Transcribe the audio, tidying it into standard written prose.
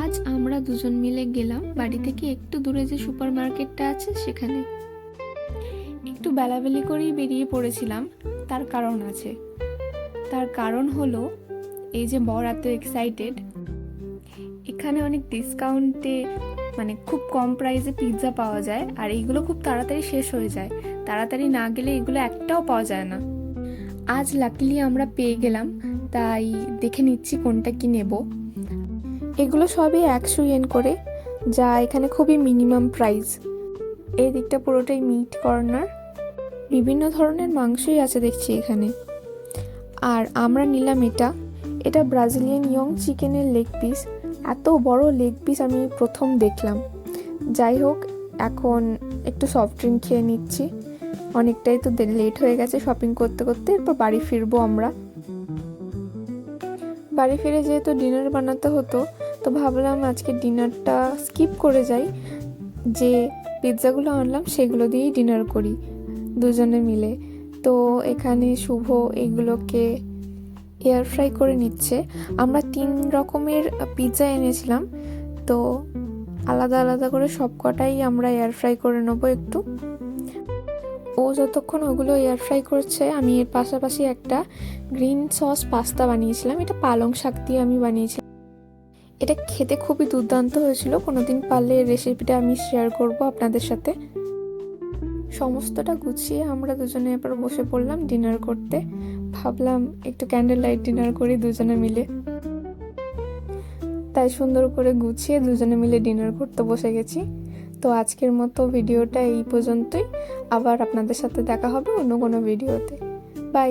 আজ আমরা দুজন মিলে গেলাম বাড়ি থেকে একটু দূরে যে সুপার মার্কেটটা আছে সেখানে। একটু বেলাবেলি করেই বেরিয়ে পড়েছিলাম, তার কারণ আছে। তার কারণ হলো এই যে বর এত এক্সাইটেড, এখানে অনেক ডিসকাউন্টে মানে খুব কম প্রাইসে পিৎজা পাওয়া যায়, আর এইগুলো খুব তাড়াতাড়ি শেষ হয়ে যায়। তাড়াতাড়ি না গেলে এগুলো একটাও পাওয়া যায় না। আজ লাকিলি আমরা পেয়ে গেলাম, তাই দেখে নিচ্ছি কোনটা কি নেব। এগুলো সবই 100 ইয়েন করে, যা এখানে খুবই মিনিমাম প্রাইস। এই দিকটা পুরোটাই মিট কর্নার, বিভিন্ন ধরনের মাংসই আছে দেখছি এখানে। আর আমরা নিলাম এটা ব্রাজিলিয়ান ইয়ং চিকেনের লেগ পিস। এত বড় লেগ পিস আমি প্রথম দেখলাম। যাই হোক, এখন একটু সফট ড্রিঙ্ক খেয়ে নিচ্ছি। অনেকটাই তো লেট হয়ে গেছে শপিং করতে করতে, এরপর বাড়ি ফিরবো আমরা। বাড়ি ফিরে যেহেতু ডিনার বানাতে হতো, তো ভাবলাম আজকে ডিনারটা স্কিপ করে যাই, যে পিৎজাগুলো আনলাম সেগুলো দিয়েই ডিনার করি দুজনে মিলে। তো এখানে শুভ এগুলোকে এয়ার ফ্রাই করে নিচ্ছে। আমরা 3 রকমের পিৎজা এনেছিলাম, তো আলাদা আলাদা করে সব কটাই আমরা এয়ার ফ্রাই করে নেবো একটু। ও যতক্ষণ ওগুলো এয়ার ফ্রাই করছে, আমি এর পাশাপাশি একটা গ্রিন সস পাস্তা বানিয়েছিলাম। এটা পালং শাক দিয়ে আমি বানিয়েছিলাম। এটা খেতে খুবই দুর্দান্ত হয়েছিল। কোনোদিন পারলে এই রেসিপিটা আমি শেয়ার করব আপনাদের সাথে। সমস্তটা গুছিয়ে আমরা দুজনে এবার বসে পড়লাম ডিনার করতে। ভাবলাম একটু ক্যান্ডেল লাইট ডিনার করি দুজনে মিলে, তাই সুন্দর করে গুছিয়ে দুজনে মিলে ডিনার করতে বসে গেছি। তো আজকের মতো ভিডিওটা এই পর্যন্তই। আবার আপনাদের সাথে দেখা হবে অন্য কোনো ভিডিওতে। বাই।